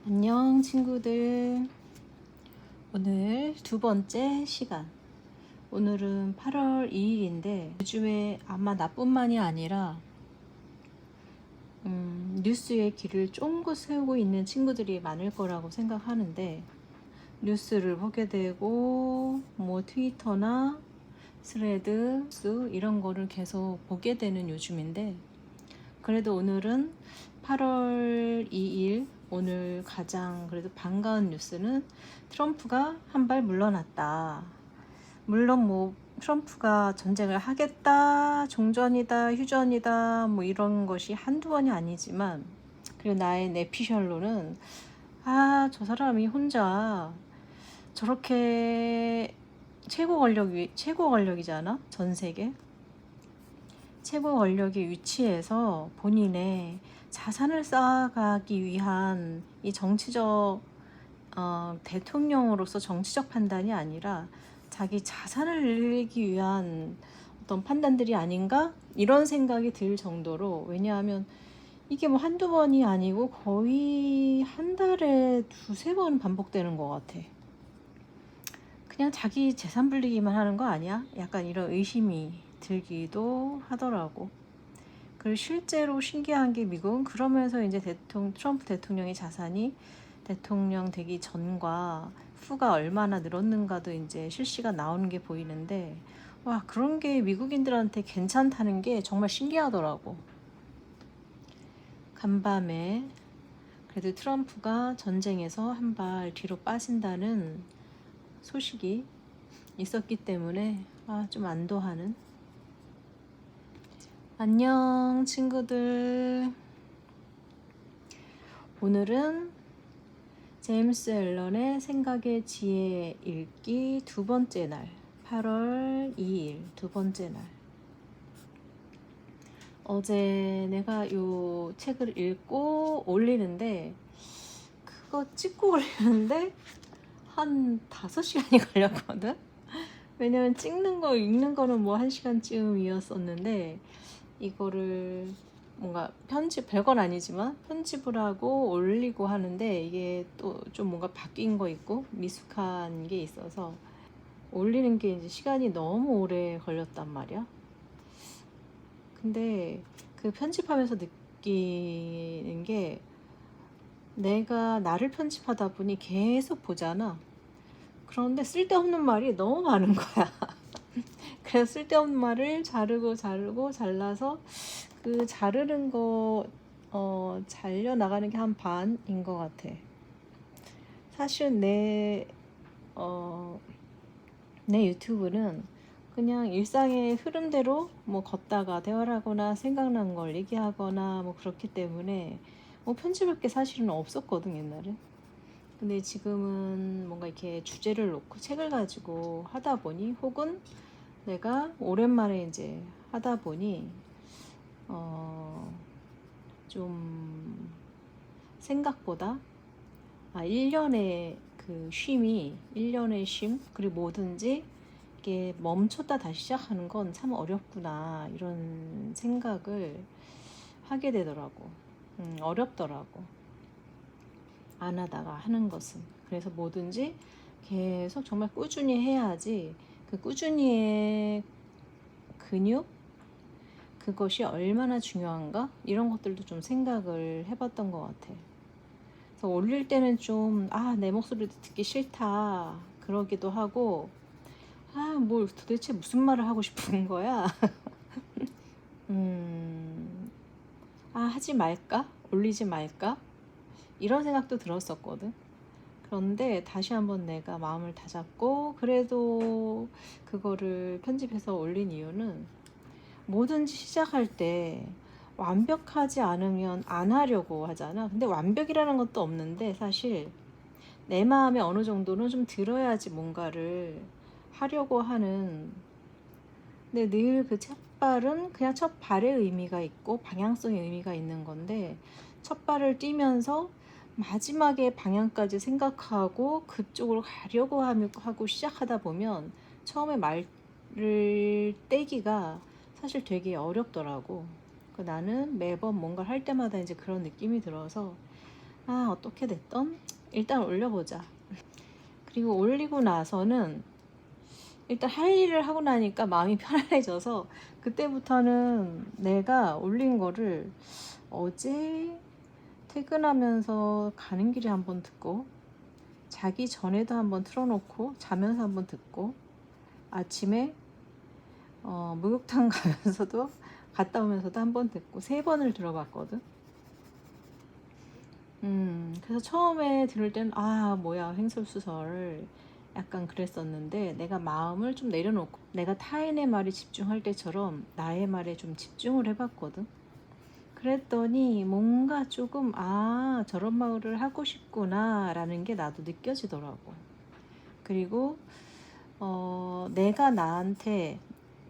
안녕 친구들. 오늘 두 번째 시간. 오늘은 8월 2일인데 요즘에 아마 나뿐만이 아니라 뉴스에 귀를 쫑긋 세우고 있는 친구들이 많을 거라고 생각하는데, 뉴스를 보게 되고 뭐 트위터나 스레드 이런 거를 계속 보게 되는 요즘인데, 그래도 오늘은 8월 2일 오늘 가장 그래도 반가운 뉴스는 트럼프가 한 발 물러났다. 물론 뭐 트럼프가 전쟁을 하겠다, 종전이다, 휴전이다 뭐 이런 것이 한두 번이 아니지만, 그리고 나의 내피셜로는 저 사람이 혼자 저렇게 최고 권력이잖아, 전 세계 최고 권력의 위치에서 본인의 자산을 쌓아가기 위한 이 정치적 대통령으로서 정치적 판단이 아니라 자기 자산을 늘리기 위한 어떤 판단들이 아닌가, 이런 생각이 들 정도로. 왜냐하면 이게 뭐 한두 번이 아니고 거의 한 달에 두세 번 반복되는 것 같아. 그냥 자기 재산 불리기만 하는 거 아니야? 약간 이런 의심이 들기도 하더라고. 그리고 실제로 신기한 게, 미국은 그러면서 이제 트럼프 대통령의 자산이 대통령 되기 전과 후가 얼마나 늘었는가도 이제 실시가 나오는 게 보이는데, 와, 그런 게 미국인들한테 괜찮다는 게 정말 신기하더라고. 간밤에 그래도 트럼프가 전쟁에서 한 발 뒤로 빠진다는 소식이 있었기 때문에 좀 안도하는. 안녕 친구들. 오늘은 제임스 앨런의 생각의 지혜 읽기 두 번째 날, 8월 2일 두 번째 날. 어제 내가 요 책을 읽고 올리는데, 그거 찍고 올리는데 한 5시간이 걸렸거든. 왜냐면 찍는 거 읽는 거는 뭐 1시간쯤이었었는데, 이거를 뭔가 별건 아니지만 편집을 하고 올리고 하는데, 이게 또 좀 뭔가 바뀐 거 있고 미숙한 게 있어서 올리는 게 이제 시간이 너무 오래 걸렸단 말이야. 근데 그 편집하면서 느끼는 게, 내가 나를 편집하다 보니 계속 보잖아. 그런데 쓸데없는 말이 너무 많은 거야. 그래서 쓸데없는 말을 자르고 잘라서 그 자르는 거 잘려 나가는 게 한 반인 것 같아. 사실 내 유튜브는 그냥 일상의 흐름대로 뭐 걷다가 대화를 하거나 생각난 걸 얘기하거나 뭐 그렇기 때문에 뭐 편집할 게 사실은 없었거든, 옛날에. 근데 지금은 뭔가 이렇게 주제를 놓고 책을 가지고 하다 보니, 혹은 내가 오랜만에 이제 하다 보니 좀 생각보다 1년의 그 쉼이, 1년의 쉼, 그리고 뭐든지 이게 멈췄다 다시 시작하는 건 참 어렵구나, 이런 생각을 하게 되더라고. 어렵더라고, 안 하다가 하는 것은. 그래서 뭐든지 계속 정말 꾸준히 해야지, 그 꾸준히의 근육, 그것이 얼마나 중요한가, 이런 것들도 좀 생각을 해봤던 것 같아. 그래서 올릴 때는 좀 내 목소리도 듣기 싫다 그러기도 하고, 뭘 도대체 무슨 말을 하고 싶은 거야. 하지 말까? 올리지 말까? 이런 생각도 들었었거든. 그런데 다시 한번 내가 마음을 다잡고 그래도 그거를 편집해서 올린 이유는, 뭐든지 시작할 때 완벽하지 않으면 안 하려고 하잖아. 근데 완벽이라는 것도 없는데, 사실 내 마음에 어느 정도는 좀 들어야지 뭔가를 하려고 하는. 근데 늘 그 첫 발은 그냥 첫 발의 의미가 있고 방향성의 의미가 있는 건데, 첫 발을 뛰면서 마지막에 방향까지 생각하고 그쪽으로 가려고 하고 시작하다 보면 처음에 말을 떼기가 사실 되게 어렵더라고. 나는 매번 뭔가를 할 때마다 이제 그런 느낌이 들어서 아, 어떻게 됐던 일단 올려보자. 그리고 올리고 나서는 일단 할 일을 하고 나니까 마음이 편안해져서 그때부터는 내가 올린 거를 어제 퇴근하면서 가는 길에 한번 듣고, 자기 전에도 한번 틀어놓고 자면서 한번 듣고, 아침에 목욕탕 가면서도 갔다 오면서도 한번 듣고 3번을 들어봤거든. 그래서 처음에 들을 땐 아, 뭐야, 횡설수설 약간 그랬었는데, 내가 마음을 좀 내려놓고 내가 타인의 말에 집중할 때처럼 나의 말에 좀 집중을 해봤거든. 그랬더니 뭔가 조금 아, 저런 말을 하고 싶구나 라는 게 나도 느껴지더라고. 그리고 내가 나한테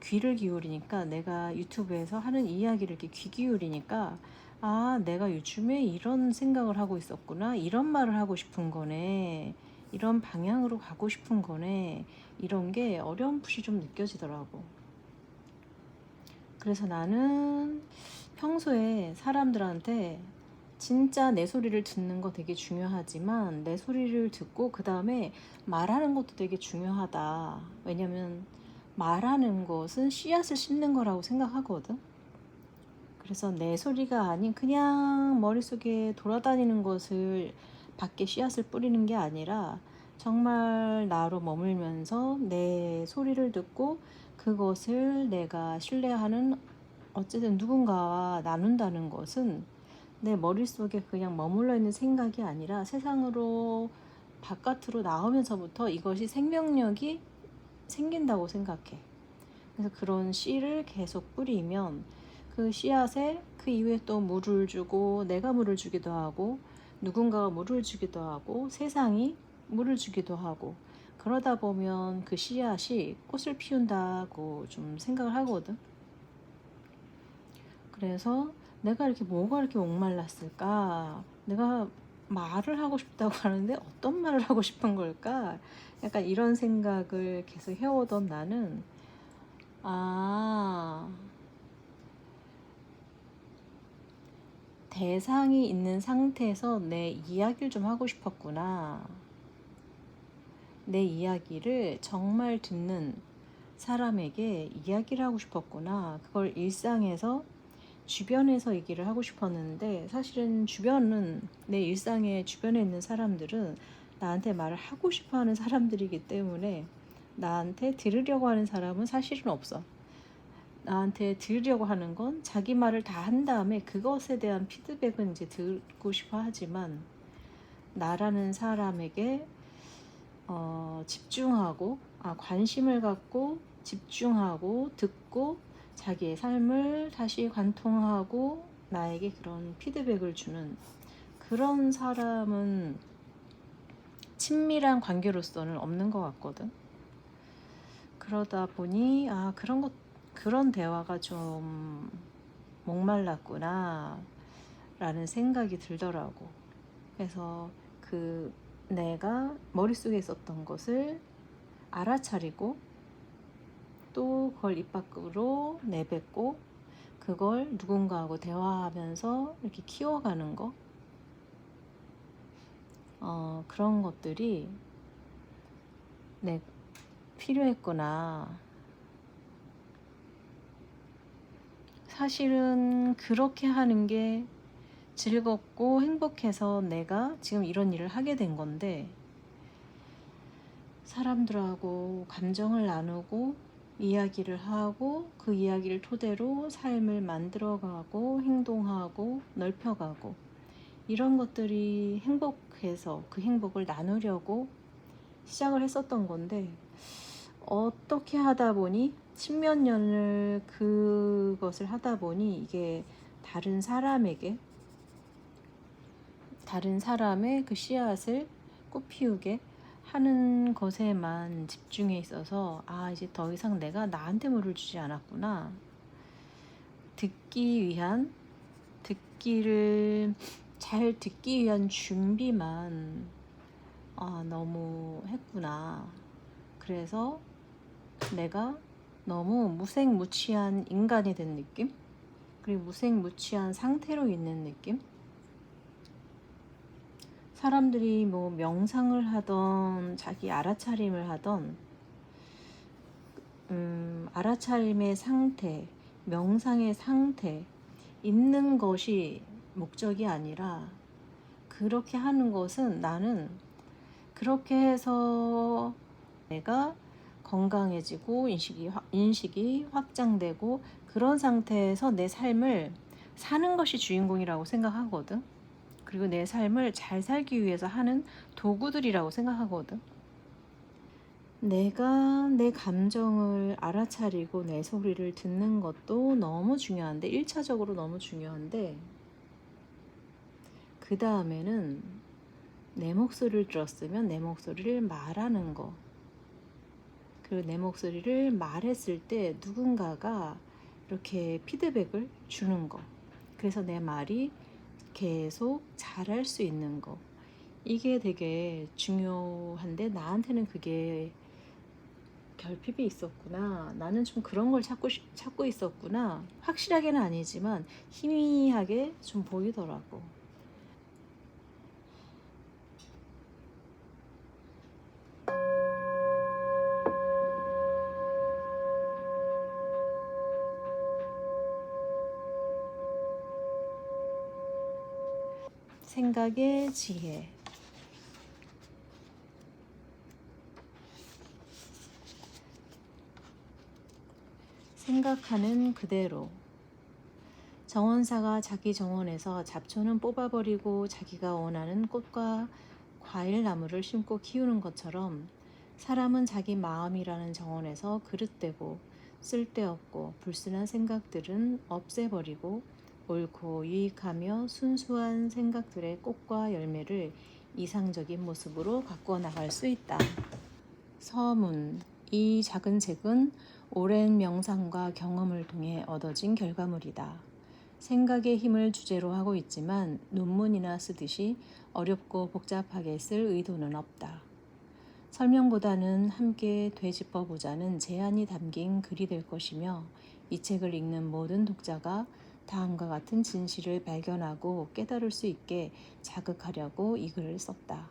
귀를 기울이니까, 내가 유튜브에서 하는 이야기를 이렇게 귀 기울이니까, 아, 내가 요즘에 이런 생각을 하고 있었구나, 이런 말을 하고 싶은 거네, 이런 방향으로 가고 싶은 거네, 이런 게 어렴풋이 좀 느껴지더라고. 그래서 나는 평소에 사람들한테 진짜 내 소리를 듣는 거 되게 중요하지만, 내 소리를 듣고 그 다음에 말하는 것도 되게 중요하다. 왜냐면 말하는 것은 씨앗을 심는 거라고 생각하거든. 그래서 내 소리가 아닌 그냥 머릿속에 돌아다니는 것을 밖에 씨앗을 뿌리는 게 아니라, 정말 나로 머물면서 내 소리를 듣고 그것을 내가 신뢰하는 어쨌든 누군가와 나눈다는 것은 내 머릿속에 그냥 머물러 있는 생각이 아니라 세상으로 바깥으로 나오면서부터 이것이 생명력이 생긴다고 생각해. 그래서 그런 씨를 계속 뿌리면 그 씨앗에 그 이후에 또 물을 주고, 내가 물을 주기도 하고, 누군가가 물을 주기도 하고, 세상이 물을 주기도 하고, 그러다 보면 그 씨앗이 꽃을 피운다고 좀 생각을 하거든. 그래서 내가 이렇게 뭐가 이렇게 목말랐을까? 내가 말을 하고 싶다고 하는데 어떤 말을 하고 싶은 걸까? 약간 이런 생각을 계속 해오던 나는, 아, 대상이 있는 상태에서 내 이야기를 좀 하고 싶었구나. 내 이야기를 정말 듣는 사람에게 이야기를 하고 싶었구나. 그걸 일상에서, 주변에서 얘기를 하고 싶었는데, 사실은 주변은, 내 일상의 주변에 있는 사람들은 나한테 말을 하고 싶어 하는 사람들이기 때문에 나한테 들으려고 하는 사람은 사실은 없어. 나한테 들으려고 하는 건 자기 말을 다 한 다음에 그것에 대한 피드백은 이제 듣고 싶어 하지만, 나라는 사람에게 집중하고, 관심을 갖고 집중하고 듣고 자기의 삶을 다시 관통하고 나에게 그런 피드백을 주는 그런 사람은 친밀한 관계로서는 없는 것 같거든. 그러다 보니 그런 대화가 좀 목말랐구나 라는 생각이 들더라고. 그래서 내가 머릿속에 있었던 것을 알아차리고, 또 그걸 입 밖으로 내뱉고, 그걸 누군가하고 대화하면서 이렇게 키워가는 거, 그런 것들이 필요했구나. 사실은 그렇게 하는 게 즐겁고 행복해서 내가 지금 이런 일을 하게 된 건데, 사람들하고 감정을 나누고 이야기를 하고 그 이야기를 토대로 삶을 만들어가고 행동하고 넓혀가고, 이런 것들이 행복해서 그 행복을 나누려고 시작을 했었던 건데, 어떻게 하다 보니 10몇 년을 그것을 하다 보니 이게 다른 사람의 그 씨앗을 꽃피우게 하는 것에만 집중해 있어서, 이제 더 이상 내가 나한테 물을 주지 않았구나. 듣기를 잘 듣기 위한 준비만 너무 했구나. 그래서 내가 너무 무색무취한 인간이 된 느낌? 그리고 무색무취한 상태로 있는 느낌? 사람들이 뭐 명상을 하던 자기 알아차림을 하던 알아차림의 상태, 명상의 상태 있는 것이 목적이 아니라 그렇게 하는 것은 나는 그렇게 해서 내가 건강해지고 인식이 확장되고 그런 상태에서 내 삶을 사는 것이 주인공이라고 생각하거든. 그리고 내 삶을 잘 살기 위해서 하는 도구들이라고 생각하거든. 내가 내 감정을 알아차리고 내 소리를 듣는 것도 너무 중요한데, 1차적으로 너무 중요한데, 그 다음에는 내 목소리를 들었으면 내 목소리를 말하는 거. 그리고 내 목소리를 말했을 때 누군가가 이렇게 피드백을 주는 거. 그래서 내 말이 계속 잘할 수 있는 거. 이게 되게 중요한데 나한테는 그게 결핍이 있었구나. 나는 좀 그런 걸 찾고 있었구나. 확실하게는 아니지만 희미하게 좀 보이더라고. 생각의 지혜. 생각하는 그대로. 정원사가 자기 정원에서 잡초는 뽑아버리고 자기가 원하는 꽃과 과일 나무를 심고 키우는 것처럼 사람은 자기 마음이라는 정원에서 그릇되고 쓸데없고 불순한 생각들은 없애버리고 옳고 유익하며 순수한 생각들의 꽃과 열매를 이상적인 모습으로 가꾸어 나갈 수 있다. 서문. 이 작은 책은 오랜 명상과 경험을 통해 얻어진 결과물이다. 생각의 힘을 주제로 하고 있지만 논문이나 쓰듯이 어렵고 복잡하게 쓸 의도는 없다. 설명보다는 함께 되짚어 보자는 제안이 담긴 글이 될 것이며, 이 책을 읽는 모든 독자가 다음과 같은 진실을 발견하고 깨달을 수 있게 자극하려고 이 글을 썼다.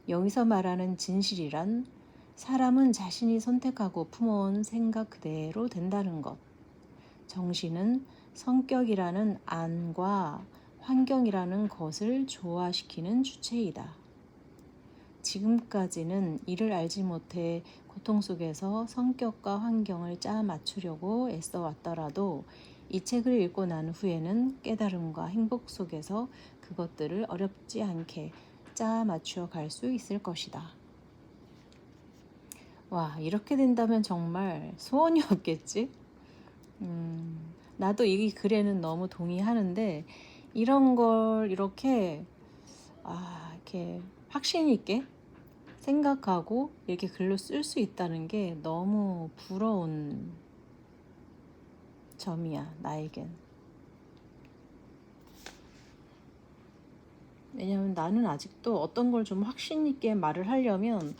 여기서 말하는 진실이란 사람은 자신이 선택하고 품어온 생각 그대로 된다는 것. 정신은 성격이라는 안과 환경이라는 것을 조화시키는 주체이다. 지금까지는 이를 알지 못해 고통 속에서 성격과 환경을 짜 맞추려고 애써 왔더라도 이 책을 읽고 난 후에는 깨달음과 행복 속에서 그것들을 어렵지 않게 짜 맞추어 갈 수 있을 것이다. 와, 이렇게 된다면 정말 소원이 없겠지? 나도 이 글에는 너무 동의하는데, 이런 걸 이렇게 확신 있게 생각하고 이렇게 글로 쓸 수 있다는 게 너무 부러운 점이야, 나에겐. 왜냐면 나는 아직도 어떤 걸 좀 확신 있게 말을 하려면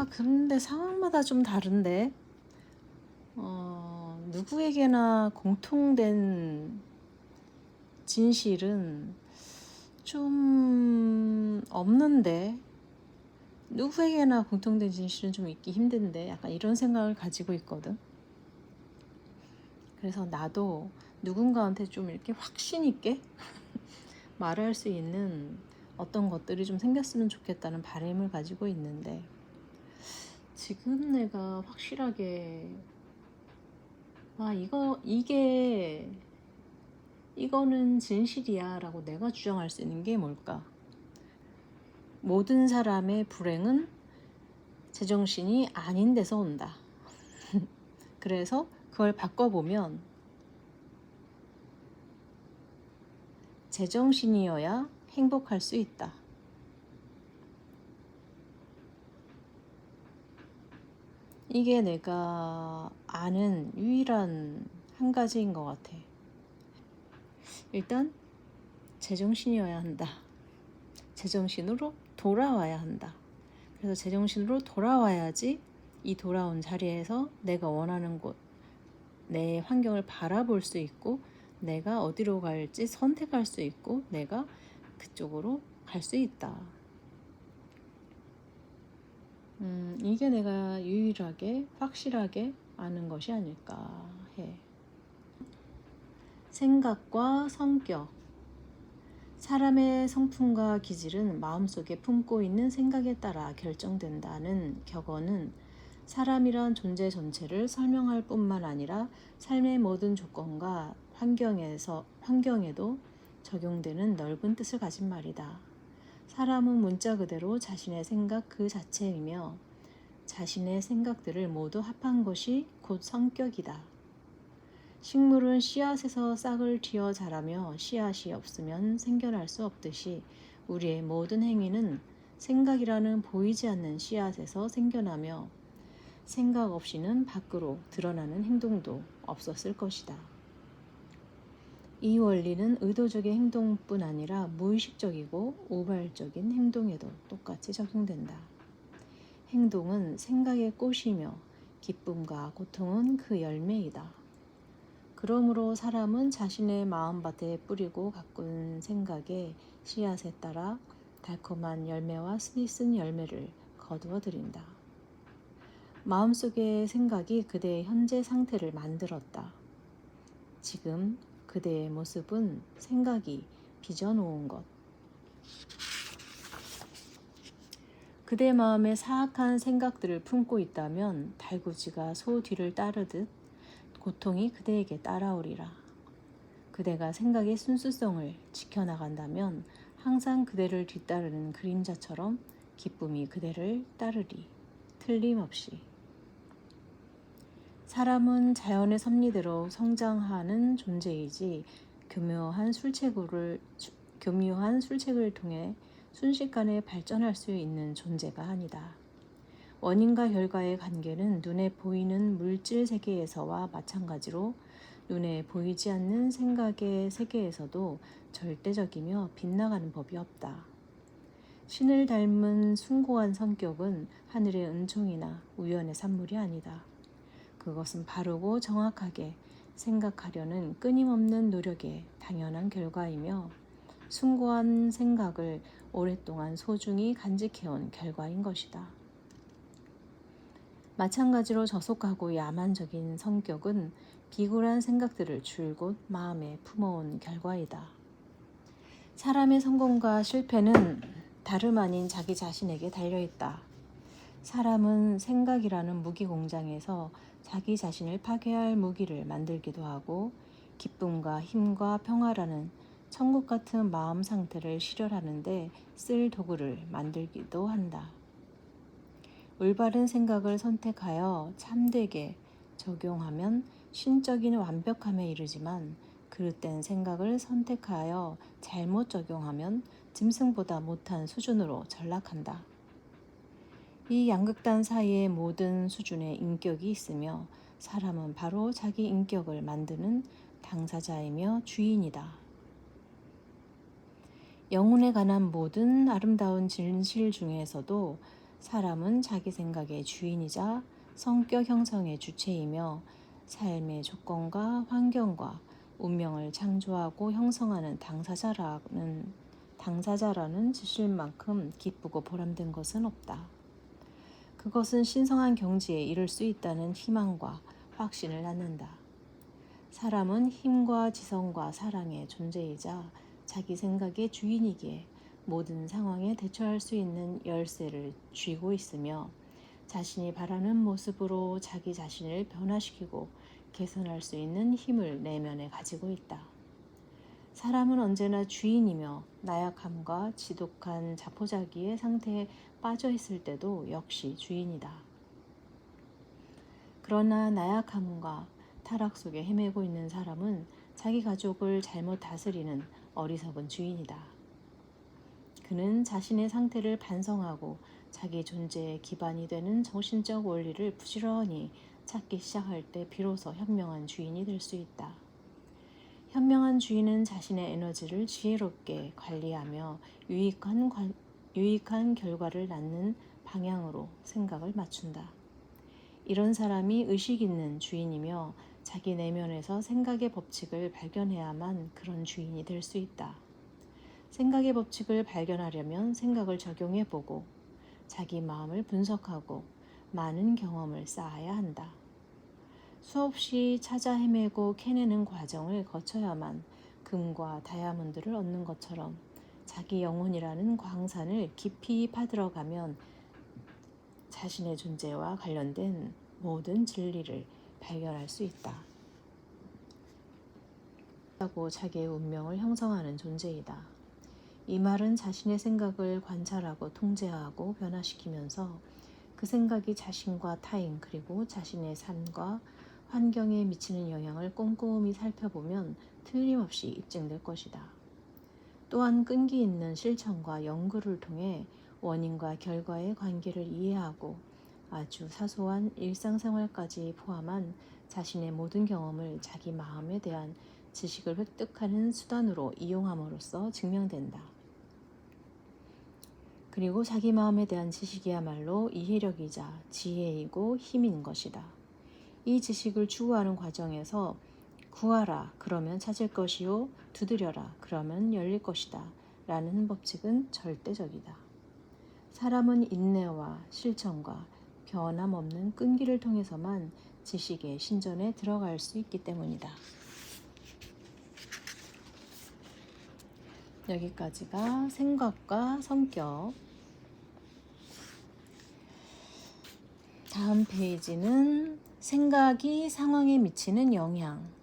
근데 상황마다 좀 다른데 누구에게나 공통된 진실은 좀 없는데, 누구에게나 공통된 진실은 좀 있기 힘든데, 약간 이런 생각을 가지고 있거든. 그래서 나도 누군가한테 좀 이렇게 확신 있게 말할 수 있는 어떤 것들이 좀 생겼으면 좋겠다는 바람을 가지고 있는데, 지금 내가 확실하게 이거는 진실이야 라고 내가 주장할 수 있는 게 뭘까? 모든 사람의 불행은 제정신이 아닌 데서 온다. 그래서 그걸 바꿔보면 제정신이어야 행복할 수 있다. 이게 내가 아는 유일한 한 가지인 것 같아. 일단 제정신이어야 한다. 제정신으로 돌아와야 한다. 그래서 제정신으로 돌아와야지 이 돌아온 자리에서 내가 원하는 곳, 내 환경을 바라볼 수 있고, 내가 어디로 갈지 선택할 수 있고, 내가 그쪽으로 갈 수 있다. 이게 내가 유일하게 확실하게 아는 것이 아닐까 해. 생각과 성격. 사람의 성품과 기질은 마음속에 품고 있는 생각에 따라 결정된다는 격언은 사람이란 존재 전체를 설명할 뿐만 아니라 삶의 모든 조건과 환경에도 적용되는 넓은 뜻을 가진 말이다. 사람은 문자 그대로 자신의 생각 그 자체이며 자신의 생각들을 모두 합한 것이 곧 성격이다. 식물은 씨앗에서 싹을 틔어 자라며 씨앗이 없으면 생겨날 수 없듯이 우리의 모든 행위는 생각이라는 보이지 않는 씨앗에서 생겨나며 생각 없이는 밖으로 드러나는 행동도 없었을 것이다. 이 원리는 의도적인 행동뿐 아니라 무의식적이고 우발적인 행동에도 똑같이 적용된다. 행동은 생각의 꽃이며 기쁨과 고통은 그 열매이다. 그러므로 사람은 자신의 마음밭에 뿌리고 가꾼 생각의 씨앗에 따라 달콤한 열매와 스니쓴 열매를 거두어 들인다. 마음속의 생각이 그대의 현재 상태를 만들었다. 지금 그대의 모습은 생각이 빚어놓은 것. 그대 마음에 사악한 생각들을 품고 있다면 달구지가 소 뒤를 따르듯 고통이 그대에게 따라오리라. 그대가 생각의 순수성을 지켜나간다면 항상 그대를 뒤따르는 그림자처럼 기쁨이 그대를 따르리. 틀림없이. 사람은 자연의 섭리대로 성장하는 존재이지 교묘한 술책을 통해 순식간에 발전할 수 있는 존재가 아니다. 원인과 결과의 관계는 눈에 보이는 물질 세계에서와 마찬가지로 눈에 보이지 않는 생각의 세계에서도 절대적이며 빗나가는 법이 없다. 신을 닮은 숭고한 성격은 하늘의 은총이나 우연의 산물이 아니다. 그것은 바르고 정확하게 생각하려는 끊임없는 노력의 당연한 결과이며 숭고한 생각을 오랫동안 소중히 간직해온 결과인 것이다. 마찬가지로 저속하고 야만적인 성격은 비굴한 생각들을 줄곧 마음에 품어온 결과이다. 사람의 성공과 실패는 다름 아닌 자기 자신에게 달려있다. 사람은 생각이라는 무기 공장에서 자기 자신을 파괴할 무기를 만들기도 하고 기쁨과 힘과 평화라는 천국 같은 마음 상태를 실현하는데 쓸 도구를 만들기도 한다. 올바른 생각을 선택하여 참되게 적용하면 신적인 완벽함에 이르지만 그릇된 생각을 선택하여 잘못 적용하면 짐승보다 못한 수준으로 전락한다. 이 양극단 사이에 모든 수준의 인격이 있으며 사람은 바로 자기 인격을 만드는 당사자이며 주인이다. 영혼에 관한 모든 아름다운 진실 중에서도 사람은 자기 생각의 주인이자 성격 형성의 주체이며 삶의 조건과 환경과 운명을 창조하고 형성하는 당사자라는 지실만큼 기쁘고 보람된 것은 없다. 그것은 신성한 경지에 이를 수 있다는 희망과 확신을 낳는다. 사람은 힘과 지성과 사랑의 존재이자 자기 생각의 주인이기에 모든 상황에 대처할 수 있는 열쇠를 쥐고 있으며 자신이 바라는 모습으로 자기 자신을 변화시키고 개선할 수 있는 힘을 내면에 가지고 있다. 사람은 언제나 주인이며 나약함과 지독한 자포자기의 상태에 빠져 있을 때도 역시 주인이다. 그러나 나약함과 타락 속에 헤매고 있는 사람은 자기 가족을 잘못 다스리는 어리석은 주인이다. 그는 자신의 상태를 반성하고 자기 존재의 기반이 되는 정신적 원리를 부지런히 찾기 시작할 때 비로소 현명한 주인이 될 수 있다. 현명한 주인은 자신의 에너지를 지혜롭게 관리하며 유익한 결과를 낳는 방향으로 생각을 맞춘다. 이런 사람이 의식 있는 주인이며 자기 내면에서 생각의 법칙을 발견해야만 그런 주인이 될 수 있다. 생각의 법칙을 발견하려면 생각을 적용해보고 자기 마음을 분석하고 많은 경험을 쌓아야 한다. 수없이 찾아 헤매고 캐내는 과정을 거쳐야만 금과 다이아몬드를 얻는 것처럼 자기 영혼이라는 광산을 깊이 파들어가면 자신의 존재와 관련된 모든 진리를 발견할 수 있다. 하고 자기의 운명을 형성하는 존재이다. 이 말은 자신의 생각을 관찰하고 통제하고 변화시키면서 그 생각이 자신과 타인 그리고 자신의 삶과 환경에 미치는 영향을 꼼꼼히 살펴보면 틀림없이 입증될 것이다. 또한 끈기 있는 실천과 연구를 통해 원인과 결과의 관계를 이해하고 아주 사소한 일상생활까지 포함한 자신의 모든 경험을 자기 마음에 대한 지식을 획득하는 수단으로 이용함으로써 증명된다. 그리고 자기 마음에 대한 지식이야말로 이해력이자 지혜이고 힘인 것이다. 이 지식을 추구하는 과정에서 구하라 그러면 찾을 것이요 두드려라 그러면 열릴 것이다 라는 법칙은 절대적이다. 사람은 인내와 실천과 변함없는 끈기를 통해서만 지식의 신전에 들어갈 수 있기 때문이다. 여기까지가 생각과 성격. 다음 페이지는 생각이 상황에 미치는 영향.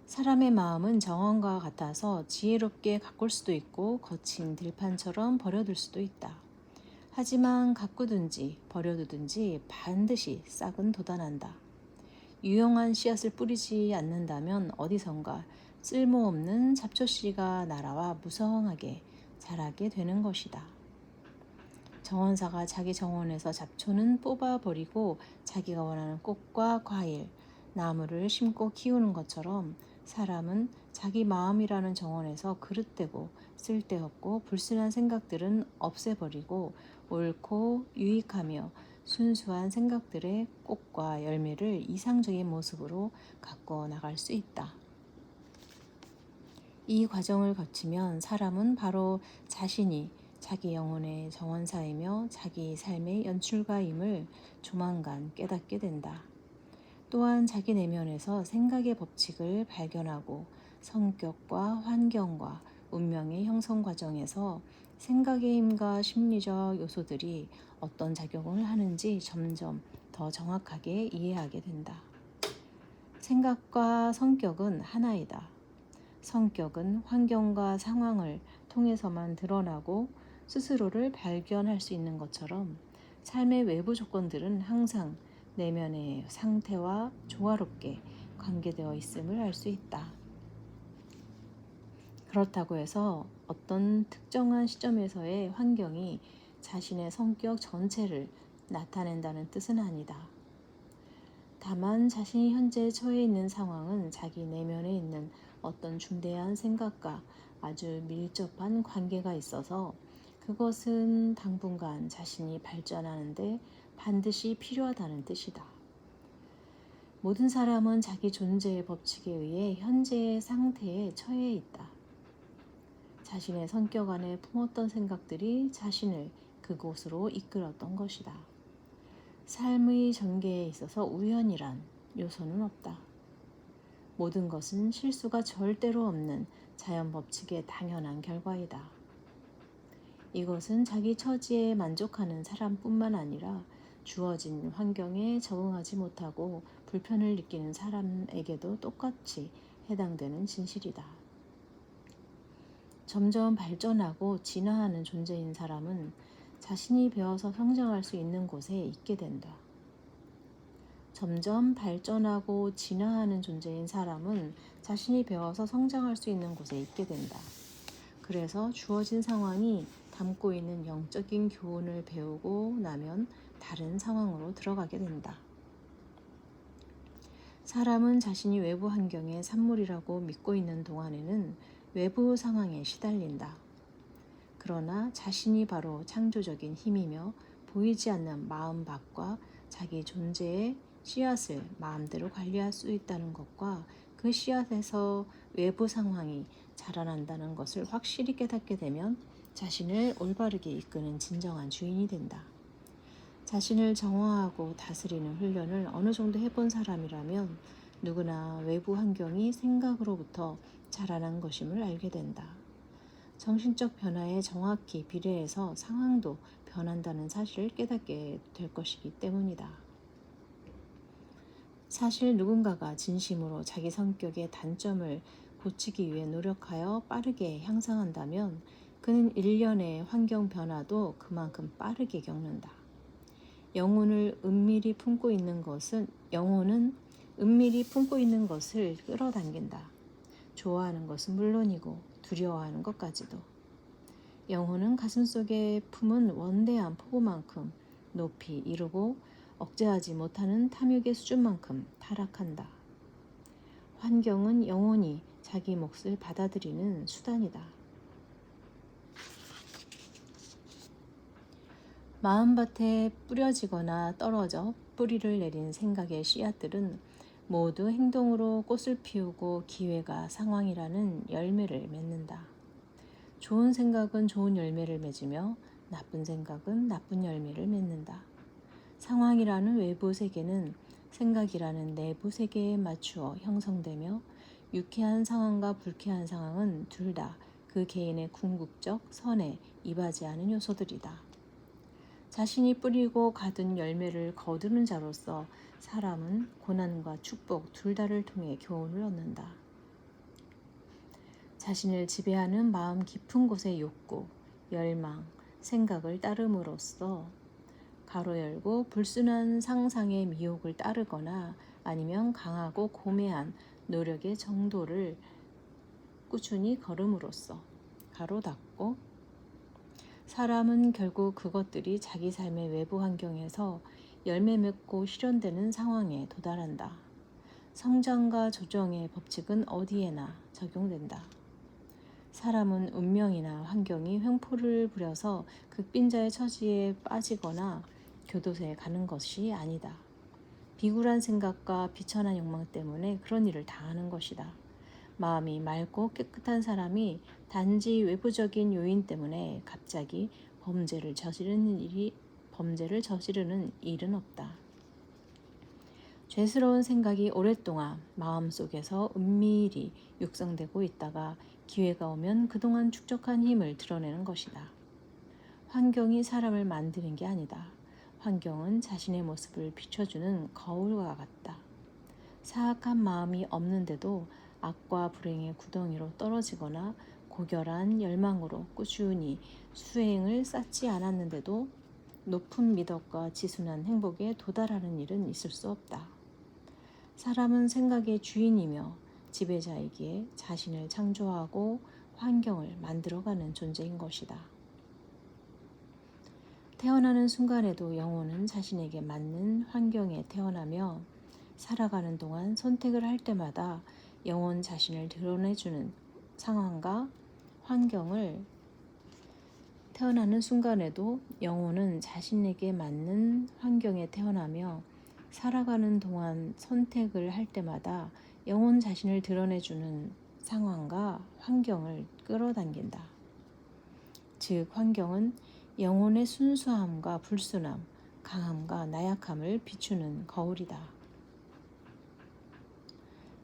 사람의 마음은 정원과 같아서 지혜롭게 가꿀 수도 있고 거친 들판처럼 버려둘 수도 있다. 하지만 가꾸든지 버려두든지 반드시 싹은 돋아난다. 유용한 씨앗을 뿌리지 않는다면 어디선가 쓸모없는 잡초씨가 날아와 무성하게 자라게 되는 것이다. 정원사가 자기 정원에서 잡초는 뽑아버리고 자기가 원하는 꽃과 과일, 나무를 심고 키우는 것처럼 사람은 자기 마음이라는 정원에서 그릇되고 쓸데없고 불순한 생각들은 없애버리고 옳고 유익하며 순수한 생각들의 꽃과 열매를 이상적인 모습으로 가꿔 나갈 수 있다. 이 과정을 거치면 사람은 바로 자신이 자기 영혼의 정원사이며 자기 삶의 연출가임을 조만간 깨닫게 된다. 또한 자기 내면에서 생각의 법칙을 발견하고 성격과 환경과 운명의 형성 과정에서 생각의 힘과 심리적 요소들이 어떤 작용을 하는지 점점 더 정확하게 이해하게 된다. 생각과 성격은 하나이다. 성격은 환경과 상황을 통해서만 드러나고 스스로를 발견할 수 있는 것처럼 삶의 외부 조건들은 항상 내면의 상태와 조화롭게 관계되어 있음을 알 수 있다. 그렇다고 해서 어떤 특정한 시점에서의 환경이 자신의 성격 전체를 나타낸다는 뜻은 아니다. 다만 자신이 현재 처해 있는 상황은 자기 내면에 있는 어떤 중대한 생각과 아주 밀접한 관계가 있어서 그것은 당분간 자신이 발전하는데 반드시 필요하다는 뜻이다. 모든 사람은 자기 존재의 법칙에 의해 현재의 상태에 처해 있다. 자신의 성격 안에 품었던 생각들이 자신을 그곳으로 이끌었던 것이다. 삶의 전개에 있어서 우연이란 요소는 없다. 모든 것은 실수가 절대로 없는 자연 법칙의 당연한 결과이다. 이것은 자기 처지에 만족하는 사람뿐만 아니라 주어진 환경에 적응하지 못하고 불편을 느끼는 사람에게도 똑같이 해당되는 진실이다. 점점 발전하고 진화하는 존재인 사람은 자신이 배워서 성장할 수 있는 곳에 있게 된다. 점점 발전하고 진화하는 존재인 사람은 자신이 배워서 성장할 수 있는 곳에 있게 된다. 그래서 주어진 상황이 담고 있는 영적인 교훈을 배우고 나면 다른 상황으로 들어가게 된다. 사람은 자신이 외부 환경의 산물이라고 믿고 있는 동안에는 외부 상황에 시달린다. 그러나 자신이 바로 창조적인 힘이며 보이지 않는 마음밭과 자기 존재의 씨앗을 마음대로 관리할 수 있다는 것과 그 씨앗에서 외부 상황이 자라난다는 것을 확실히 깨닫게 되면 자신을 올바르게 이끄는 진정한 주인이 된다. 자신을 정화하고 다스리는 훈련을 어느 정도 해본 사람이라면 누구나 외부 환경이 생각으로부터 자라난 것임을 알게 된다. 정신적 변화에 정확히 비례해서 상황도 변한다는 사실을 깨닫게 될 것이기 때문이다. 사실 누군가가 진심으로 자기 성격의 단점을 고치기 위해 노력하여 빠르게 향상한다면 그는 일련의 환경 변화도 그만큼 빠르게 겪는다. 영혼은 은밀히 품고 있는 것을 끌어당긴다. 좋아하는 것은 물론이고 두려워하는 것까지도. 영혼은 가슴속에 품은 원대한 포부만큼 높이 이루고 억제하지 못하는 탐욕의 수준만큼 타락한다. 환경은 영혼이 자기 몫을 받아들이는 수단이다. 마음밭에 뿌려지거나 떨어져 뿌리를 내린 생각의 씨앗들은 모두 행동으로 꽃을 피우고 기회가 상황이라는 열매를 맺는다. 좋은 생각은 좋은 열매를 맺으며 나쁜 생각은 나쁜 열매를 맺는다. 상황이라는 외부 세계는 생각이라는 내부 세계에 맞추어 형성되며 유쾌한 상황과 불쾌한 상황은 둘 다 그 개인의 궁극적 선에 이바지하는 요소들이다. 자신이 뿌리고 가둔 열매를 거두는 자로서 사람은 고난과 축복 둘 다를 통해 교훈을 얻는다. 자신을 지배하는 마음 깊은 곳의 욕구, 열망, 생각을 따름으로써 가로 열고 불순한 상상의 미혹을 따르거나 아니면 강하고 고매한 노력의 정도를 꾸준히 걸음으로써 가로 닫고 사람은 결국 그것들이 자기 삶의 외부 환경에서 열매 맺고 실현되는 상황에 도달한다. 성장과 조정의 법칙은 어디에나 적용된다. 사람은 운명이나 환경이 횡포를 부려서 극빈자의 처지에 빠지거나 교도소에 가는 것이 아니다. 비굴한 생각과 비천한 욕망 때문에 그런 일을 당하는 것이다. 마음이 맑고 깨끗한 사람이 단지 외부적인 요인 때문에 갑자기 범죄를 저지르는 일은 없다. 죄스러운 생각이 오랫동안 마음속에서 은밀히 육성되고 있다가 기회가 오면 그동안 축적한 힘을 드러내는 것이다. 환경이 사람을 만드는 게 아니다. 환경은 자신의 모습을 비춰주는 거울과 같다. 사악한 마음이 없는데도 악과 불행의 구덩이로 떨어지거나 고결한 열망으로 꾸준히 수행을 쌓지 않았는데도 높은 미덕과 지순한 행복에 도달하는 일은 있을 수 없다. 사람은 생각의 주인이며 지배자이기에 자신을 창조하고 환경을 만들어가는 존재인 것이다. 태어나는 순간에도 영혼은 자신에게 맞는 환경에 태어나며 살아가는 동안 선택을 할 때마다 영혼 자신을 드러내주는 상황과 환경을 태어나는 순간에도 영혼은 자신에게 맞는 환경에 태어나며 살아가는 동안 선택을 할 때마다 영혼 자신을 드러내주는 상황과 환경을 끌어당긴다. 즉 환경은 영혼의 순수함과 불순함, 강함과 나약함을 비추는 거울이다.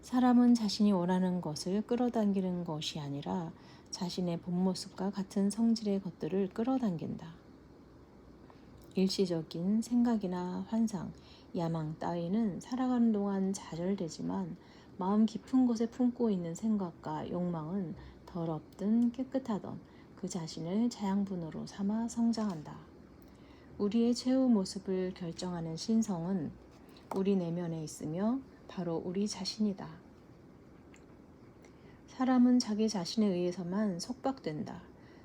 사람은 자신이 원하는 것을 끌어당기는 것이 아니라 자신의 본 모습과 같은 성질의 것들을 끌어당긴다. 일시적인 생각이나 환상, 야망 따위는 살아가는 동안 좌절되지만 마음 깊은 곳에 품고 있는 생각과 욕망은 더럽든 깨끗하던 그 자신을 자양분으로 삼아 성장한다. 우리의 최후 모습을 결정하는 신성은 우리 내면에 있으며 바로 우리 자신이다. 사람은 자기 자신에 의해서만 속박된다.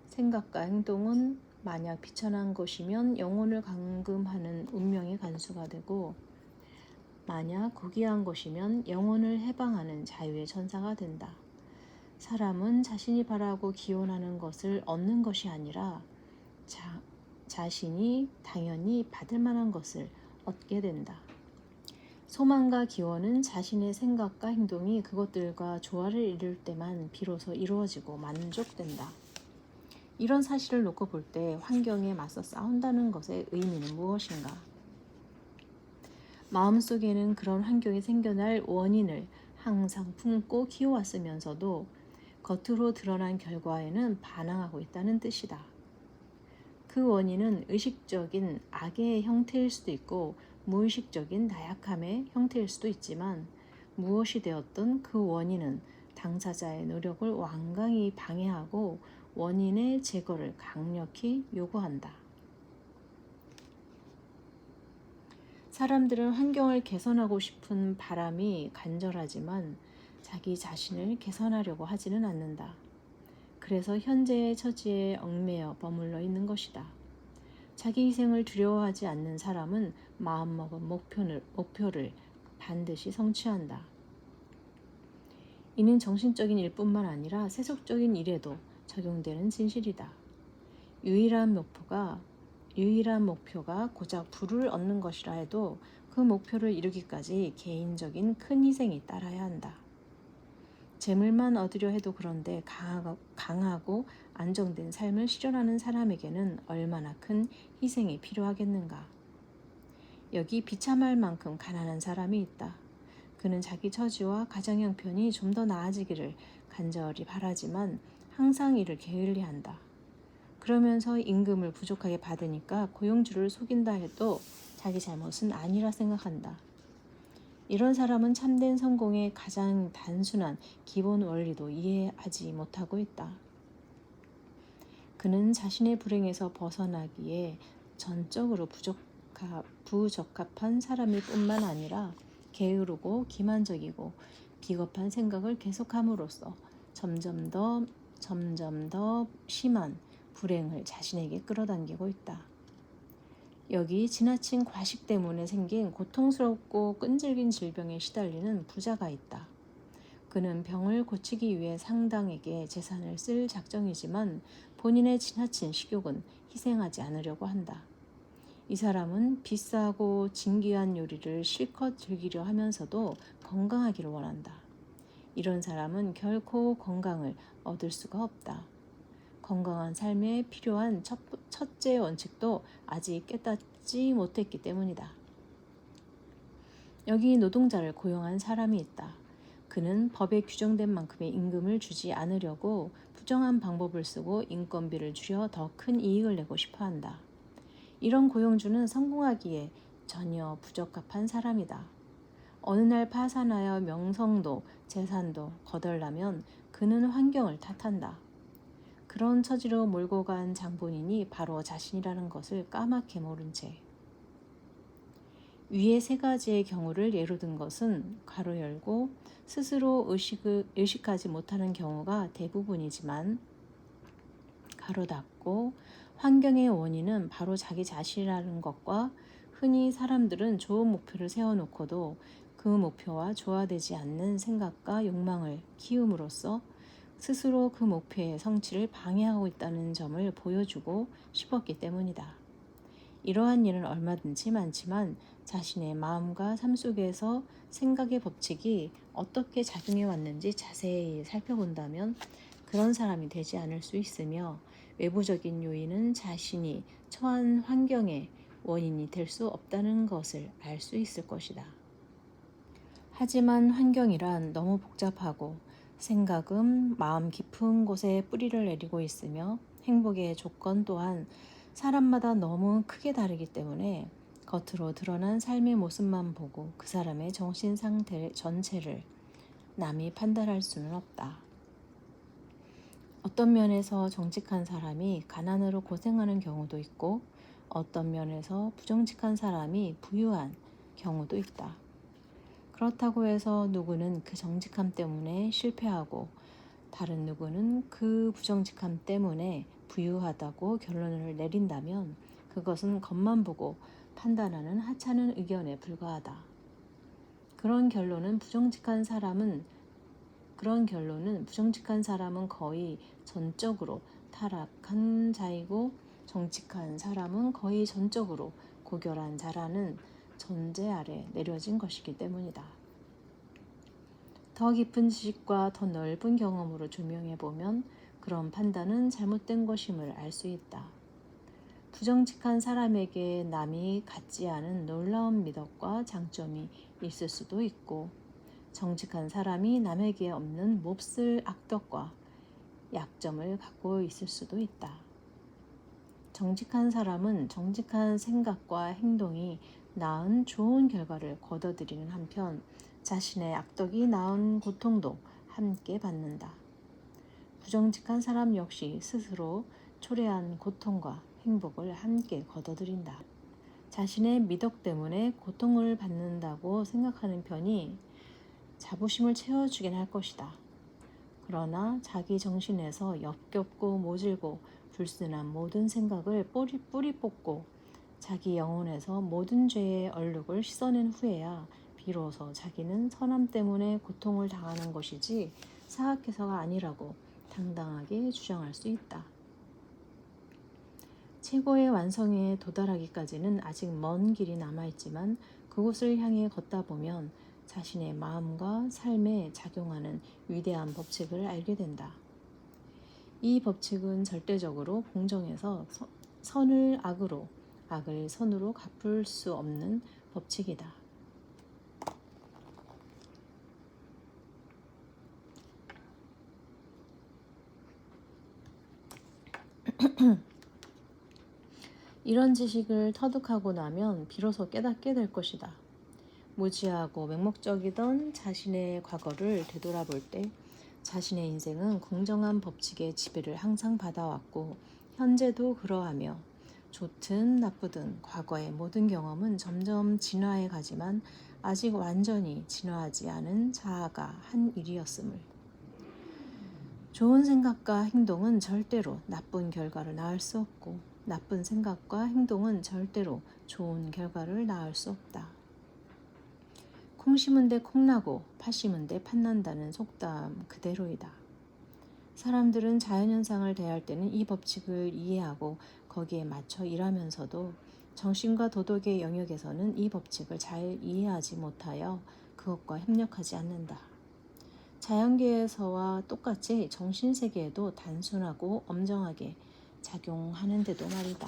생각과 행동은 만약 비천한 것이면 영혼을 감금하는 운명의 간수가 되고 만약 고귀한 것이면 영혼을 해방하는 자유의 천사가 된다. 사람은 자신이 바라고 기원하는 것을 얻는 것이 아니라 자신이 당연히 받을 만한 것을 얻게 된다. 소망과 기원은 자신의 생각과 행동이 그것들과 조화를 이룰 때만 비로소 이루어지고 만족된다. 이런 사실을 놓고 볼 때 환경에 맞서 싸운다는 것의 의미는 무엇인가? 마음속에는 그런 환경이 생겨날 원인을 항상 품고 키워왔으면서도 겉으로 드러난 결과에는 반항하고 있다는 뜻이다. 그 원인은 의식적인 악의 형태일 수도 있고 무의식적인 나약함의 형태일 수도 있지만 무엇이 되었든 그 원인은 당사자의 노력을 완강히 방해하고 원인의 제거를 강력히 요구한다. 사람들은 환경을 개선하고 싶은 바람이 간절하지만 자기 자신을 개선하려고 하지는 않는다. 그래서 현재의 처지에 얽매여 머물러 있는 것이다. 자기 희생을 두려워하지 않는 사람은 마음먹은 목표를 반드시 성취한다. 이는 정신적인 일뿐만 아니라 세속적인 일에도 적용되는 진실이다. 유일한 목표가 고작 부를 얻는 것이라 해도 그 목표를 이루기까지 개인적인 큰 희생이 따라야 한다. 재물만 얻으려 해도 그런데 강하고 안정된 삶을 실현하는 사람에게는 얼마나 큰 희생이 필요하겠는가. 여기 비참할 만큼 가난한 사람이 있다. 그는 자기 처지와 가정 형편이 좀 더 나아지기를 간절히 바라지만 항상 이를 게을리한다. 그러면서 임금을 부족하게 받으니까 고용주를 속인다 해도 자기 잘못은 아니라 생각한다. 이런 사람은 참된 성공의 가장 단순한 기본 원리도 이해하지 못하고 있다. 그는 자신의 불행에서 벗어나기에 전적으로 부적합한 사람일 뿐만 아니라 게으르고 기만적이고 비겁한 생각을 계속함으로써 점점 더 심한 불행을 자신에게 끌어당기고 있다. 여기 지나친 과식 때문에 생긴 고통스럽고 끈질긴 질병에 시달리는 부자가 있다. 그는 병을 고치기 위해 상당에게 재산을 쓸 작정이지만 본인의 지나친 식욕은 희생하지 않으려고 한다. 이 사람은 비싸고 진귀한 요리를 실컷 즐기려 하면서도 건강하기를 원한다. 이런 사람은 결코 건강을 얻을 수가 없다. 건강한 삶에 필요한 첫째 원칙도 아직 깨닫지 못했기 때문이다. 여기 노동자를 고용한 사람이 있다. 그는 법에 규정된 만큼의 임금을 주지 않으려고 부정한 방법을 쓰고 인건비를 줄여 더 큰 이익을 내고 싶어 한다. 이런 고용주는 성공하기에 전혀 부적합한 사람이다. 어느 날 파산하여 명성도 재산도 거덜나면 그는 환경을 탓한다. 그런 처지로 몰고 간 장본인이 바로 자신이라는 것을 까맣게 모른 채 위의 세 가지의 경우를 예로 든 것은 괄호 열고 스스로 의식하지 못하는 경우가 대부분이지만 가로 닫고 환경의 원인은 바로 자기 자신이라는 것과 흔히 사람들은 좋은 목표를 세워놓고도 그 목표와 조화되지 않는 생각과 욕망을 키움으로써 스스로 그 목표의 성취를 방해하고 있다는 점을 보여주고 싶었기 때문이다. 이러한 일은 얼마든지 많지만 자신의 마음과 삶 속에서 생각의 법칙이 어떻게 작용해 왔는지 자세히 살펴본다면 그런 사람이 되지 않을 수 있으며 외부적인 요인은 자신이 처한 환경의 원인이 될 수 없다는 것을 알 수 있을 것이다. 하지만 환경이란 너무 복잡하고 생각은 마음 깊은 곳에 뿌리를 내리고 있으며 행복의 조건 또한 사람마다 너무 크게 다르기 때문에 겉으로 드러난 삶의 모습만 보고 그 사람의 정신 상태 전체를 남이 판단할 수는 없다. 어떤 면에서 정직한 사람이 가난으로 고생하는 경우도 있고 어떤 면에서 부정직한 사람이 부유한 경우도 있다. 그렇다고 해서 누구는 그 정직함 때문에 실패하고 다른 누구는 그 부정직함 때문에 부유하다고 결론을 내린다면 그것은 겉만 보고 판단하는 하찮은 의견에 불과하다. 그런 결론은 부정직한 사람은 거의 전적으로 타락한 자이고 정직한 사람은 거의 전적으로 고결한 자라는 전제 아래 내려진 것이기 때문이다. 더 깊은 지식과 더 넓은 경험으로 조명해보면 그런 판단은 잘못된 것임을 알 수 있다. 부정직한 사람에게 남이 갖지 않은 놀라운 미덕과 장점이 있을 수도 있고, 정직한 사람이 남에게 없는 몹쓸 악덕과 약점을 갖고 있을 수도 있다. 정직한 사람은 정직한 생각과 행동이 낳은 좋은 결과를 거둬들이는 한편 자신의 악덕이 낳은 고통도 함께 받는다. 부정직한 사람 역시 스스로 초래한 고통과 행복을 함께 거둬들인다. 자신의 미덕 때문에 고통을 받는다고 생각하는 편이 자부심을 채워주긴 할 것이다. 그러나 자기 정신에서 역겹고 모질고 불순한 모든 생각을 뿌리 뽑고 자기 영혼에서 모든 죄의 얼룩을 씻어낸 후에야 비로소 자기는 선함 때문에 고통을 당하는 것이지 사악해서가 아니라고 당당하게 주장할 수 있다. 최고의 완성에 도달하기까지는 아직 먼 길이 남아있지만 그곳을 향해 걷다 보면 자신의 마음과 삶에 작용하는 위대한 법칙을 알게 된다. 이 법칙은 절대적으로 공정해서 선을 악으로, 악을 선으로 갚을 수 없는 법칙이다. 이런 지식을 터득하고 나면 비로소 깨닫게 될 것이다. 무지하고 맹목적이던 자신의 과거를 되돌아볼 때 자신의 인생은 공정한 법칙의 지배를 항상 받아왔고 현재도 그러하며 좋든 나쁘든 과거의 모든 경험은 점점 진화해 가지만 아직 완전히 진화하지 않은 자아가 한 일이었음을. 좋은 생각과 행동은 절대로 나쁜 결과를 낳을 수 없고 나쁜 생각과 행동은 절대로 좋은 결과를 낳을 수 없다. 콩 심은 데 콩나고 팥 심은 데 팥난다는 속담 그대로이다. 사람들은 자연현상을 대할 때는 이 법칙을 이해하고 거기에 맞춰 일하면서도 정신과 도덕의 영역에서는 이 법칙을 잘 이해하지 못하여 그것과 협력하지 않는다. 자연계에서와 똑같이 정신세계에도 단순하고 엄정하게 작용하는데도 말이다.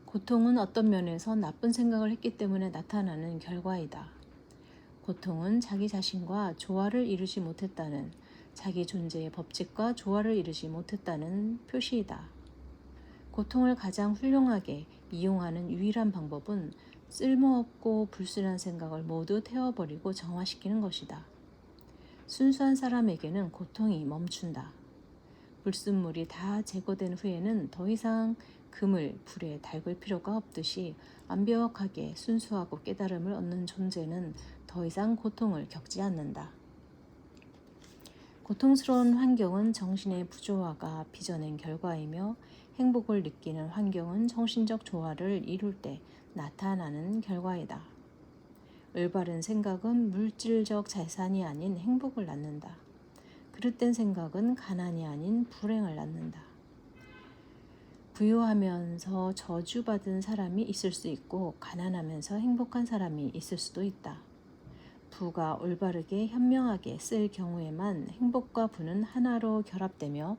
고통은 어떤 면에서 나쁜 생각을 했기 때문에 나타나는 결과이다. 고통은 자기 자신과 조화를 이루지 못했다는, 자기 존재의 법칙과 조화를 이루지 못했다는 표시이다. 고통을 가장 훌륭하게 이용하는 유일한 방법은 쓸모없고 불순한 생각을 모두 태워버리고 정화시키는 것이다. 순수한 사람에게는 고통이 멈춘다. 불순물이 다 제거된 후에는 더 이상 금을 불에 달굴 필요가 없듯이 완벽하게 순수하고 깨달음을 얻는 존재는 더 이상 고통을 겪지 않는다. 고통스러운 환경은 정신의 부조화가 빚어낸 결과이며 행복을 느끼는 환경은 정신적 조화를 이룰 때 나타나는 결과이다. 올바른 생각은 물질적 자산이 아닌 행복을 낳는다. 그릇된 생각은 가난이 아닌 불행을 낳는다. 부유하면서 저주받은 사람이 있을 수 있고 가난하면서 행복한 사람이 있을 수도 있다. 부가 올바르게 현명하게 쓸 경우에만 행복과 부는 하나로 결합되며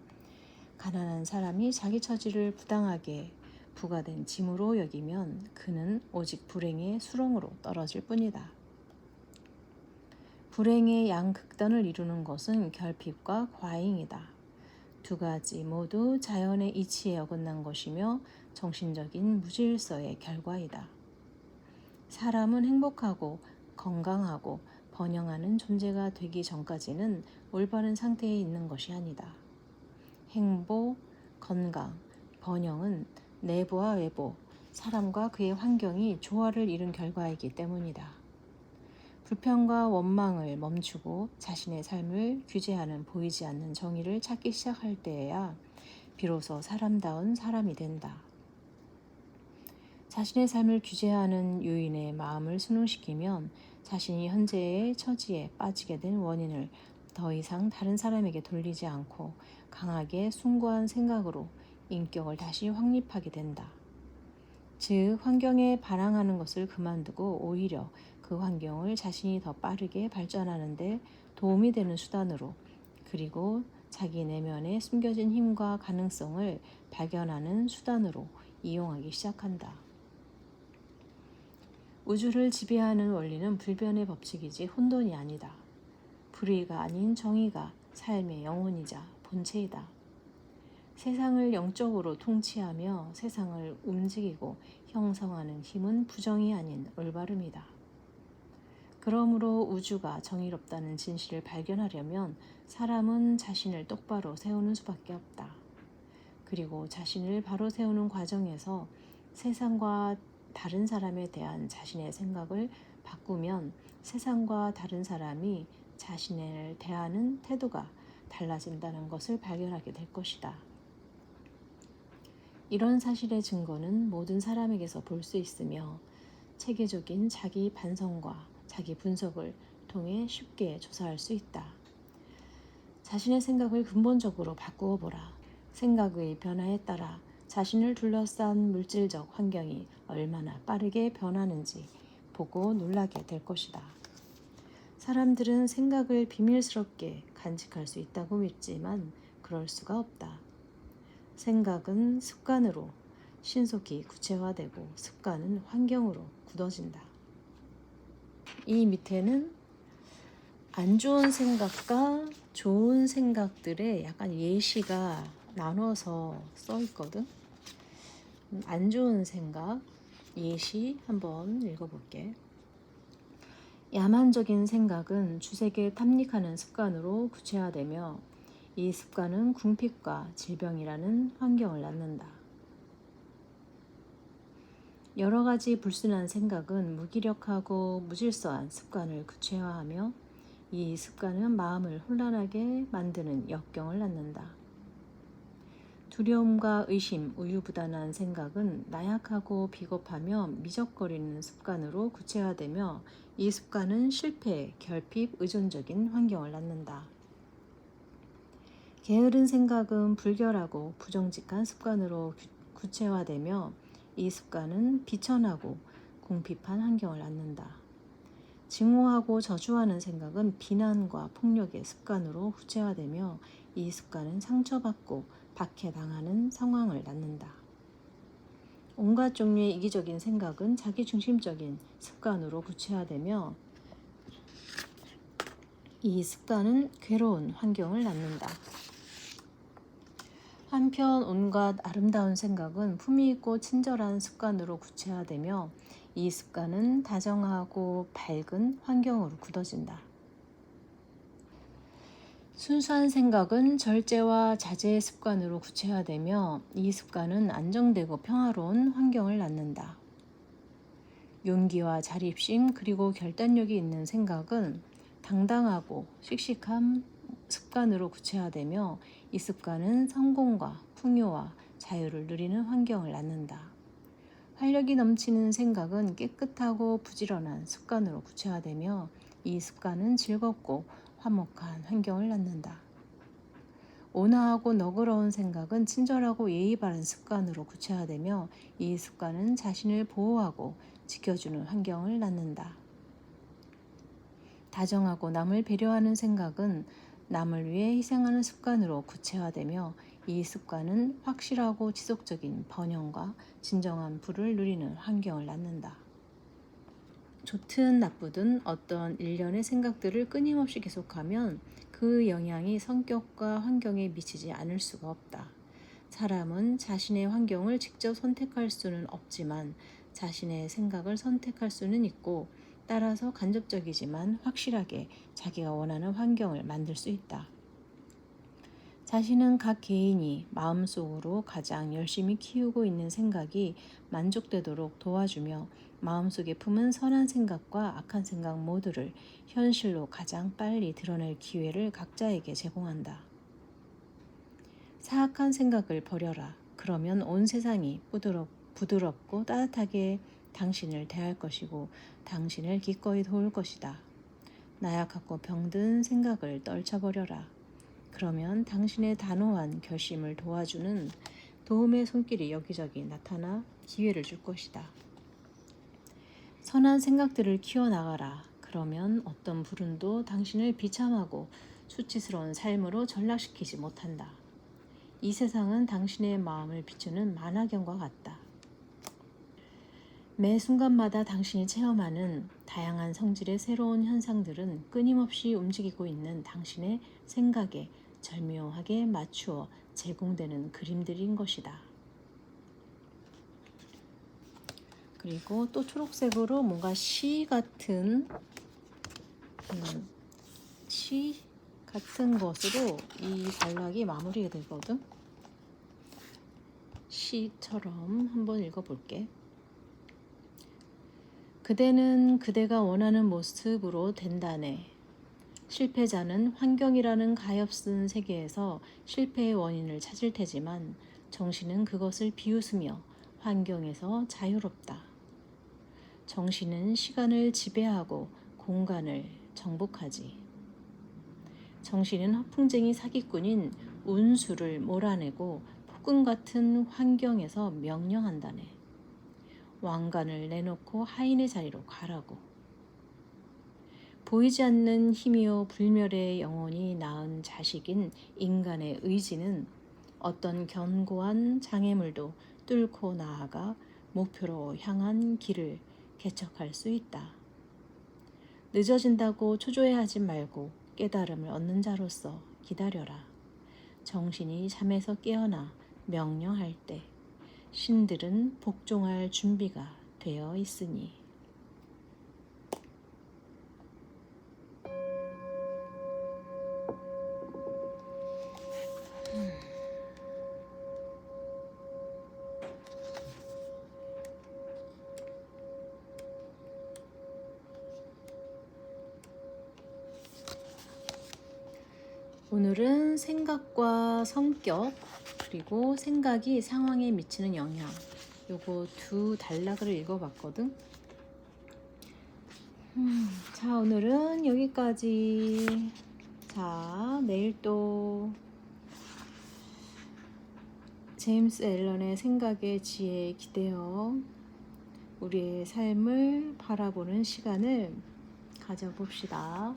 가난한 사람이 자기 처지를 부당하게 부가 된 짐으로 여기면 그는 오직 불행의 수렁으로 떨어질 뿐이다. 불행의 양극단을 이루는 것은 결핍과 과잉이다. 두 가지 모두 자연의 이치에 어긋난 것이며 정신적인 무질서의 결과이다. 사람은 행복하고 건강하고 번영하는 존재가 되기 전까지는 올바른 상태에 있는 것이 아니다. 행복, 건강, 번영은 내부와 외부, 사람과 그의 환경이 조화를 이룬 결과이기 때문이다. 불평과 원망을 멈추고 자신의 삶을 규제하는 보이지 않는 정의를 찾기 시작할 때에야 비로소 사람다운 사람이 된다. 자신의 삶을 규제하는 요인의 마음을 순응시키면 자신이 현재의 처지에 빠지게 된 원인을 더 이상 다른 사람에게 돌리지 않고 강하게 숭고한 생각으로 인격을 다시 확립하게 된다. 즉, 환경에 반항하는 것을 그만두고 오히려 그 환경을 자신이 더 빠르게 발전하는 데 도움이 되는 수단으로, 그리고 자기 내면에 숨겨진 힘과 가능성을 발견하는 수단으로 이용하기 시작한다. 우주를 지배하는 원리는 불변의 법칙이지 혼돈이 아니다. 불의가 아닌 정의가 삶의 영혼이자 본체이다. 세상을 영적으로 통치하며 세상을 움직이고 형성하는 힘은 부정이 아닌 올바름이다. 그러므로 우주가 정의롭다는 진실을 발견하려면 사람은 자신을 똑바로 세우는 수밖에 없다. 그리고 자신을 바로 세우는 과정에서 세상과 다른 사람에 대한 자신의 생각을 바꾸면 세상과 다른 사람이 자신을 대하는 태도가 달라진다는 것을 발견하게 될 것이다. 이런 사실의 증거는 모든 사람에게서 볼 수 있으며 체계적인 자기 반성과 자기 분석을 통해 쉽게 조사할 수 있다. 자신의 생각을 근본적으로 바꾸어 보라. 생각의 변화에 따라 자신을 둘러싼 물질적 환경이 얼마나 빠르게 변하는지 보고 놀라게 될 것이다. 사람들은 생각을 비밀스럽게 간직할 수 있다고 믿지만 그럴 수가 없다. 생각은 습관으로 신속히 구체화되고 습관은 환경으로 굳어진다. 이 밑에는 안 좋은 생각과 좋은 생각들의 약간 예시가 나눠서 써 있거든. 안 좋은 생각 예시 한번 읽어볼게. 야만적인 생각은 주색에 탐닉하는 습관으로 구체화되며 이 습관은 궁핍과 질병이라는 환경을 낳는다. 여러 가지 불순한 생각은 무기력하고 무질서한 습관을 구체화하며 이 습관은 마음을 혼란하게 만드는 역경을 낳는다. 두려움과 의심, 우유부단한 생각은 나약하고 비겁하며 미적거리는 습관으로 구체화되며 이 습관은 실패, 결핍, 의존적인 환경을 낳는다. 게으른 생각은 불결하고 부정직한 습관으로 구체화되며 이 습관은 비천하고 궁핍한 환경을 낳는다. 증오하고 저주하는 생각은 비난과 폭력의 습관으로 구체화되며 이 습관은 상처받고 박해당하는 상황을 낳는다. 온갖 종류의 이기적인 생각은 자기중심적인 습관으로 구체화되며 이 습관은 괴로운 환경을 낳는다. 한편 온갖 아름다운 생각은 품위있고 친절한 습관으로 구체화되며 이 습관은 다정하고 밝은 환경으로 굳어진다. 순수한 생각은 절제와 자제의 습관으로 구체화되며 이 습관은 안정되고 평화로운 환경을 낳는다. 용기와 자립심 그리고 결단력이 있는 생각은 당당하고 씩씩한 습관으로 구체화되며 이 습관은 성공과 풍요와 자유를 누리는 환경을 낳는다. 활력이 넘치는 생각은 깨끗하고 부지런한 습관으로 구체화되며 이 습관은 즐겁고 화목한 환경을 낳는다. 온화하고 너그러운 생각은 친절하고 예의 바른 습관으로 구체화되며 이 습관은 자신을 보호하고 지켜주는 환경을 낳는다. 다정하고 남을 배려하는 생각은 남을 위해 희생하는 습관으로 구체화되며 이 습관은 확실하고 지속적인 번영과 진정한 부를 누리는 환경을 낳는다. 좋든 나쁘든 어떤 일련의 생각들을 끊임없이 계속하면 그 영향이 성격과 환경에 미치지 않을 수가 없다. 사람은 자신의 환경을 직접 선택할 수는 없지만 자신의 생각을 선택할 수는 있고 따라서 간접적이지만 확실하게 자기가 원하는 환경을 만들 수 있다. 자신은 각 개인이 마음속으로 가장 열심히 키우고 있는 생각이 만족되도록 도와주며 마음속에 품은 선한 생각과 악한 생각 모두를 현실로 가장 빨리 드러낼 기회를 각자에게 제공한다. 사악한 생각을 버려라. 그러면 온 세상이 부드럽고 따뜻하게 당신을 대할 것이고 당신을 기꺼이 도울 것이다. 나약하고 병든 생각을 떨쳐버려라. 그러면 당신의 단호한 결심을 도와주는 도움의 손길이 여기저기 나타나 기회를 줄 것이다. 선한 생각들을 키워나가라. 그러면 어떤 불운도 당신을 비참하고 수치스러운 삶으로 전락시키지 못한다. 이 세상은 당신의 마음을 비추는 만화경과 같다. 매 순간마다 당신이 체험하는 다양한 성질의 새로운 현상들은 끊임없이 움직이고 있는 당신의 생각에 절묘하게 맞추어 제공되는 그림들인 것이다. 그리고 또 초록색으로 뭔가 시 같은 것으로 이 단락이 마무리가 되거든. 시처럼 한번 읽어볼게. 그대는 그대가 원하는 모습으로 된다네. 실패자는 환경이라는 가엾은 세계에서 실패의 원인을 찾을 테지만 정신은 그것을 비웃으며 환경에서 자유롭다. 정신은 시간을 지배하고 공간을 정복하지. 정신은 허풍쟁이 사기꾼인 운수를 몰아내고 폭군 같은 환경에서 명령한다네. 왕관을 내놓고 하인의 자리로 가라고. 보이지 않는 힘이요 불멸의 영혼이 낳은 자식인 인간의 의지는 어떤 견고한 장애물도 뚫고 나아가 목표로 향한 길을 개척할 수 있다. 늦어진다고 초조해하지 말고 깨달음을 얻는 자로서 기다려라. 정신이 잠에서 깨어나 명령할 때 신들은 복종할 준비가 되어 있으니. 오늘은 생각과 성격, 그리고 생각이 상황에 미치는 영향, 요거 두 단락을 읽어봤거든. 자, 오늘은 여기까지. 자, 내일 또 제임스 앨런의 생각의 지혜에 기대어 우리의 삶을 바라보는 시간을 가져봅시다.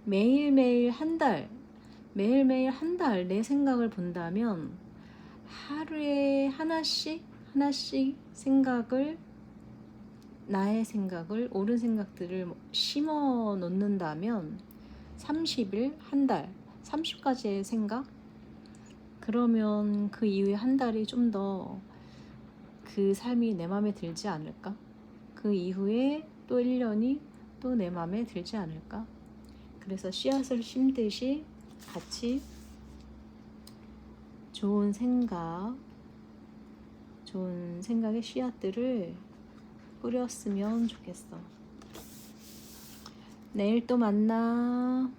매일매일 한 달 내 생각을 본다면 하루에 하나씩 생각을, 나의 생각을, 옳은 생각들을 심어 놓는다면 30일, 한 달, 30가지의 생각? 그러면 그 이후에 한 달이 좀 더 그 삶이 내 마음에 들지 않을까? 그 이후에 또 1년이 또 내 마음에 들지 않을까? 그래서 씨앗을 심듯이 같이 좋은 생각의 씨앗들을 뿌렸으면 좋겠어. 내일 또 만나.